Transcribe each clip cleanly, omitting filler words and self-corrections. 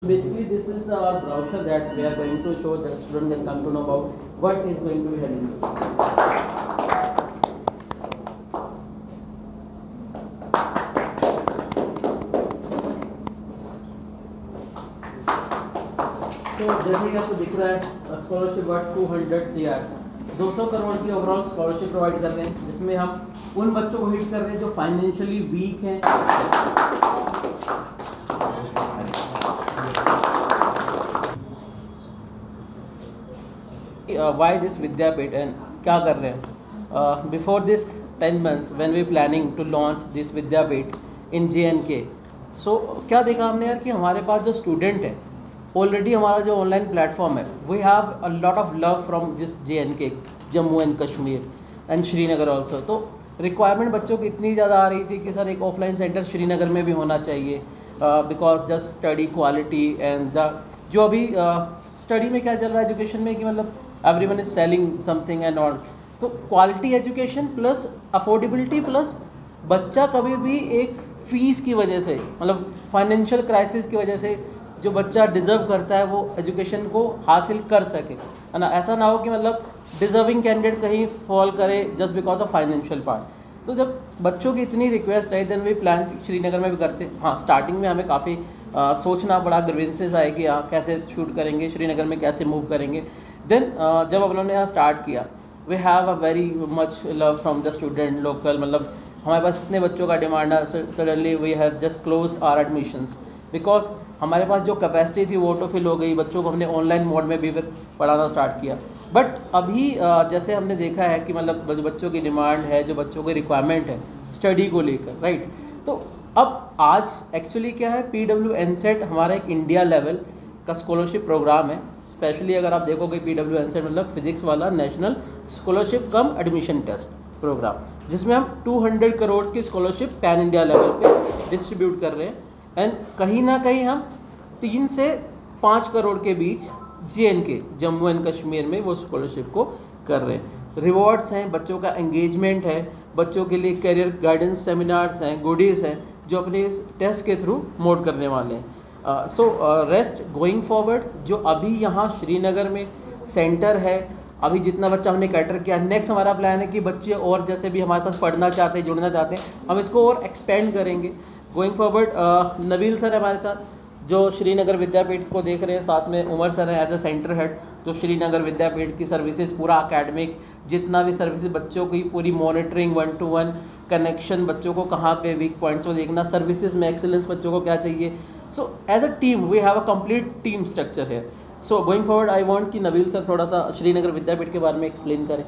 Basically, this is our brochure that we are going to show that student can come to know about what is going to be held in this. तो जैसे कि आपको दिख रहा है scholarship worth 200 CR 200 crore की overall scholarship provide कर रहे हैं, जिसमें हम उन बच्चों को हिट कर रहे हैं जो फाइनेंशियली वीक हैं। Why this Vidyapit and क्या कर रहे हैं? Before this 10 months when we planning to launch this Vidyapit in JNK, so क्या देखा हमने यार कि हमारे पास जो स्टूडेंट है ऑलरेडी हमारा जो ऑनलाइन प्लेटफॉर्म है we have a lot of love from this JNK Jammu and Kashmir and Srinagar also. तो रिक्वायरमेंट बच्चों की इतनी ज़्यादा आ रही थी कि सर एक ऑफलाइन सेंटर श्रीनगर में भी होना चाहिए because just study quality and जो अभी स्टडी में क्या चल रहा है एजुकेशन में कि मतलब everyone is selling something and all. तो quality education plus affordability plus बच्चा कभी भी एक फ़ीस की वजह से मतलब फाइनेंशियल क्राइसिस की वजह से जो बच्चा डिज़र्व करता है वो एजुकेशन को हासिल कर सके, है ना। ऐसा ना हो कि मतलब डिज़र्विंग कैंडिडेट कहीं फॉल करे just because of financial part. तो जब बच्चों की इतनी रिक्वेस्ट आई देन वी प्लान श्रीनगर में भी करते। हाँ, स्टार्टिंग में हमें काफ़ी सोचना पड़ा, ग्रीवेंसेस आए कि हाँ कैसे शूट करेंगे, श्रीनगर में कैसे मूव करेंगे। देन जब हम लोगों ने यहाँ स्टार्ट किया we have a very much love from the student local, मतलब हमारे पास इतने बच्चों का डिमांड है। Suddenly we have just close our admissions because हमारे पास जो कैपेसिटी थी वो ऑटो फिल हो गई। बच्चों को हमने ऑनलाइन मोड में भी पढ़ाना स्टार्ट किया। बट अभी जैसे हमने देखा है कि मतलब जो बच्चों की डिमांड है, जो बच्चों की रिक्वायरमेंट है स्टडी को लेकर, राइट। तो अब आज एक्चुअली क्या है, PW NCET हमारा एक इंडिया लेवल का स्कॉलरशिप प्रोग्राम है। स्पेशली अगर आप देखोगे PW NCET मतलब फिजिक्स वाला नेशनल स्कॉलरशिप कम एडमिशन टेस्ट प्रोग्राम, जिसमें हम 200 करोड़ की स्कॉलरशिप पैन इंडिया लेवल पे डिस्ट्रीब्यूट कर रहे हैं। एंड कहीं ना कहीं हम 3 से 5 करोड़ के बीच JNK जम्मू एंड कश्मीर में वो स्कॉलरशिप को कर रहे हैं। रिवॉर्ड्स हैं, बच्चों का एंगेजमेंट है, बच्चों के लिए करियर गाइडेंस सेमिनार्स हैं, गुडीज़ हैं जो अपने इस टेस्ट के थ्रू मोड करने वाले हैं। सो रेस्ट गोइंग फॉरवर्ड जो अभी यहाँ श्रीनगर में सेंटर है, अभी जितना बच्चा हमने कैटर किया, नेक्स्ट हमारा प्लान है कि बच्चे और जैसे भी हमारे साथ पढ़ना चाहते हैं, जुड़ना चाहते हैं, हम इसको और एक्सपेंड करेंगे गोइंग फॉरवर्ड। नबील सर हमारे साथ जो श्रीनगर विद्यापीठ को देख रहे हैं, साथ में उमर सर हैं एज अ सेंटर हेड जो श्रीनगर विद्यापीठ की सर्विसेज पूरा अकेडमिक जितना भी सर्विसेज बच्चों की पूरी मॉनिटरिंग 1-to-1 कनेक्शन, बच्चों को कहाँ पे वीक पॉइंट्स को देखना, सर्विसेज में एक्सेलेंस बच्चों को क्या चाहिए। So as a team we have a complete team structure है। So going forward I want कि नबील सर थोड़ा सा श्रीनगर विद्यापीठ के बारे में एक्सप्लेन करें।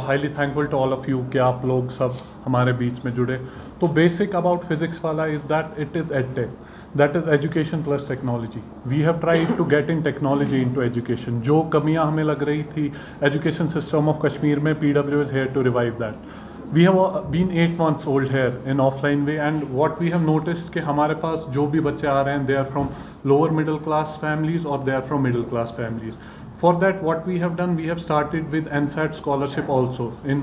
Highly thankful to all of you कि आप लोग सब हमारे बीच में जुड़े। तो basic about physics Wallah is that it is edtech, that is education plus technology. We have tried to get in technology into education. जो कमियाँ हमें लग रही थी एजुकेशन सिस्टम ऑफ कश्मीर में, PW is here to revive that. We have been 8 months old here in offline way, and what we have noticed कि हमारे पास जो भी बच्चे आ रहे हैं they are from lower middle class families or they are from middle class families. For that what we have done, we have started with NCET scholarship also in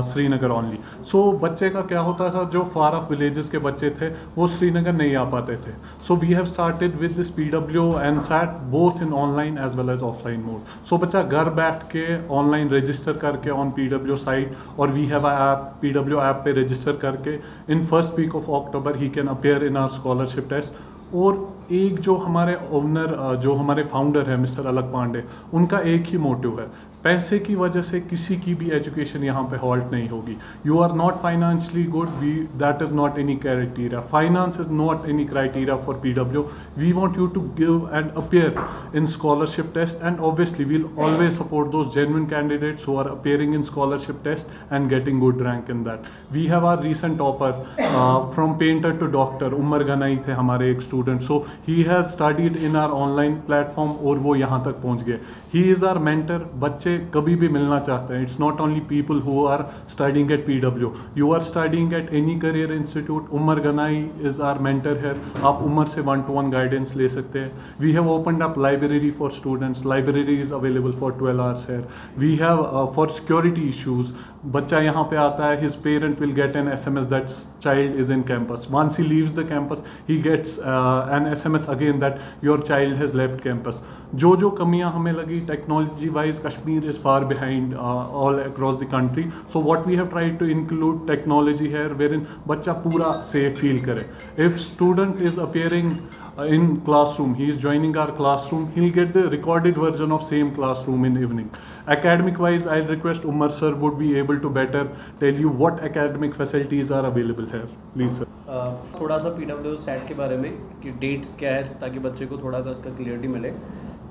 Srinagar only. So बच्चे का क्या होता था, जो far off villages के बच्चे थे वो श्रीनगर नहीं आ पाते थे। So we have started with this PW NCET both in online as well as offline mode. So बच्चा घर बैठ के online register करके on PW site, और we have a app PW app पे register करके in first week of October he can appear in our scholarship test। और एक जो हमारे ओनर जो हमारे फाउंडर है मिस्टर अलग पांडे, उनका एक ही मोटिव है, पैसे की वजह से किसी की भी एजुकेशन यहाँ पे हॉल्ट नहीं होगी। You are not financially good, we that is not any criteria, finance is not any criteria for PW। We want you to give and appear in scholarship test, and obviously we'll always support those genuine candidates who are appearing in scholarship test and getting good rank in that. We have our recent topper from painter to doctor, Umar Ganai थे हमारे एक student. So he has studied in our online platform और वो यहाँ तक पहुँच गए। He is our mentor. बच्चे आपसे कभी भी मिलना चाहते हैं. It's not only people who are studying at PW. You are studying at any career institute. Umar Ganai is our mentor here. आप उमर से 1-to-1 गाइडेंस ले सकते हैं. We have opened up library for students. Library is available for 12 hours here. We have for security issues. बच्चा यहाँ पे आता है, his parent will get an SMS that child is in campus. Once he leaves the campus he gets an SMS again that your child has left campus. जो कमियां हमें लगी technology wise, Kashmir is far behind all across the country. So what we have tried to include technology here where in बच्चा पूरा safe feel करे. If student is appearing in classroom, he is joining our classroom, he'll get the recorded version of same classroom in evening. Academic wise, I'll request Umar sir would be able to better tell you what academic facilities are available here. Please sir. थोड़ा सा PW set के बारे में कि dates क्या है ताकि बच्चे को थोड़ा सा इसका क्लियरिटी मिले.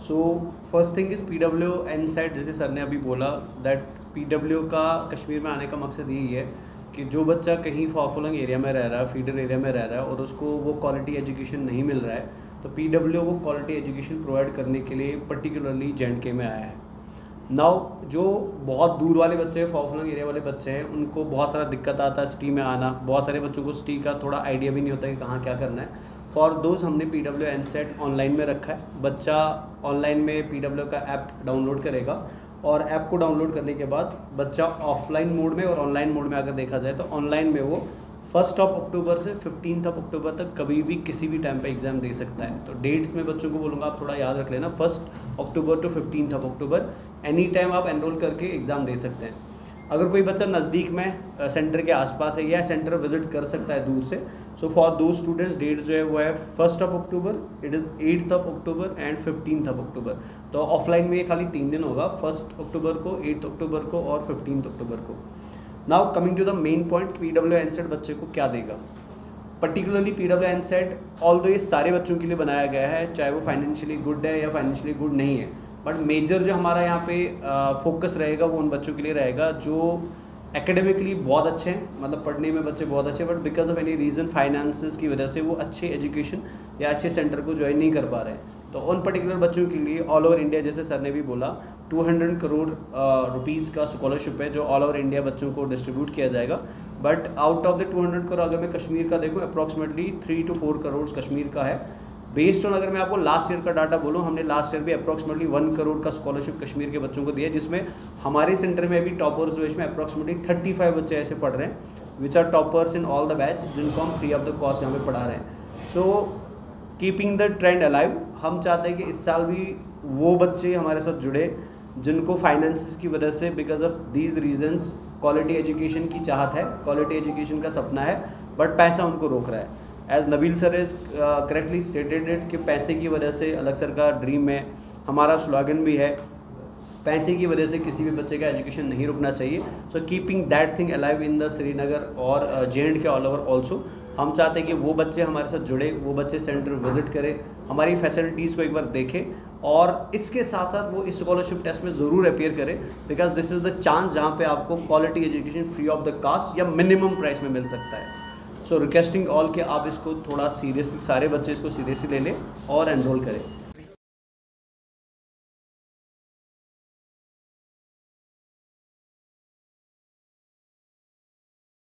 So first thing is PW NSET, जैसे सर ने अभी बोला दैट PW का कश्मीर में आने का मकसद यही है कि जो बच्चा कहीं फाफुलंग एरिया में रह रहा है, फीडर एरिया में रह रहा है और उसको वो क्वालिटी एजुकेशन नहीं मिल रहा है, तो PW वो क्वालिटी एजुकेशन प्रोवाइड करने के लिए पर्टिकुलरली J&K में आया है. नाउ जो बहुत दूर वाले बच्चे, फाफुलंग एरिया वाले बच्चे हैं, उनको बहुत सारा दिक्कत आता है ST में आना. बहुत सारे बच्चों को ST का थोड़ा आइडिया भी नहीं होता कि कहाँ क्या करना है. फॉर दोज हमने PW NSET ऑनलाइन में रखा है. बच्चा ऑनलाइन में PW का ऐप डाउनलोड करेगा और ऐप को डाउनलोड करने के बाद बच्चा ऑफलाइन मोड में और ऑनलाइन मोड में अगर देखा जाए तो ऑनलाइन में वो 1 अक्टूबर से 15 अक्टूबर तक कभी भी किसी भी टाइम पे एग्ज़ाम दे सकता है. तो डेट्स में बच्चों को बोलूँगा आप थोड़ा याद रख लेना, 1 अक्टूबर टू 15 अक्टूबर एनी टाइम आप एनरोल करके एग्ज़ाम दे सकते हैं. अगर कोई बच्चा नज़दीक में सेंटर के आसपास है या सेंटर विजिट कर सकता है दूर से, सो फॉर दो स्टूडेंट्स डेट जो है वो है 1 अक्टूबर, इट इज़ 8 अक्टूबर एंड 15 अक्टूबर. तो ऑफलाइन में ये खाली 3 दिन होगा, 1 अक्टूबर को, 8 अक्टूबर को और 15 अक्टूबर को. Now coming to the main point, PW NSET बच्चे को क्या देगा. पर्टिकुलरली PW NSEट ऑल्दो ये सारे बच्चों के लिए बनाया गया है, चाहे वो फाइनेंशियली गुड है या फाइनेंशियली गुड नहीं है, बट मेजर जो हमारा यहाँ पे फोकस रहेगा वो उन बच्चों के लिए रहेगा जो एकेडमिकली बहुत अच्छे हैं, मतलब पढ़ने में बच्चे बहुत अच्छे हैं, but because of any reason finances की वजह से वो अच्छे एजुकेशन या अच्छे सेंटर को ज्वाइन नहीं कर पा रहे हैं. तो उन पर्टिकुलर बच्चों के लिए ऑल ओवर इंडिया, जैसे सर ने भी बोला, 200 करोड़ रुपीज़ का स्कॉलरशिप है जो ऑल ओवर इंडिया बच्चों को डिस्ट्रीब्यूट किया जाएगा. But out of the 200 crore अगर मैं कश्मीर का देखूँ, अप्रॉक्सीमेटली 3 to 4 करोड़ कश्मीर का है. बेस्ड ऑन अगर मैं आपको लास्ट ईयर का डाटा बोलूँ, हमने लास्ट ईयर भी अप्रॉक्सीमेटली 1 करोड़ का स्कॉलरशिप कश्मीर के बच्चों को दिया, जिसमें हमारे सेंटर में अभी टॉपर्स जो इसमें अप्रॉक्सीमेटली 35 बच्चे ऐसे पढ़ रहे हैं which are toppers in all the batch, जिनको हम फ्री ऑफ द कॉस्ट यहाँ पे पढ़ा रहे हैं. So keeping the trend alive, हम चाहते हैं कि इस साल भी वो बच्चे हमारे साथ जुड़े जिनको फाइनेंसेस की वजह से, because of these reasons, quality education की चाहत है, क्वालिटी एजुकेशन का सपना है, बट पैसा उनको रोक रहा है. As Nabeel sir is correctly stated it कि पैसे की वजह से, अलग सर का ड्रीम है, हमारा स्लोगन भी है, पैसे की वजह से किसी भी बच्चे का एजुकेशन नहीं रुकना चाहिए. So keeping that thing alive in the Srinagar और J&K ऑल ओवर ऑल्सो, हम चाहते हैं कि वो बच्चे हमारे साथ जुड़े, वो बच्चे सेंटर विजिट करें, हमारी फैसिलिटीज़ को एक बार देखें और इसके साथ साथ वो इस स्कॉलरशिप टेस्ट में ज़रूर अपियर करें, because this is the chance जहाँ पे आपको quality education free of the cost या मिनिमम प्राइस में मिल सकता है. सो रिक्वेस्टिंग ऑल कि आप इसको थोड़ा सीरियसली, सारे बच्चे इसको सीरियसली ले लें और एनरोल करें.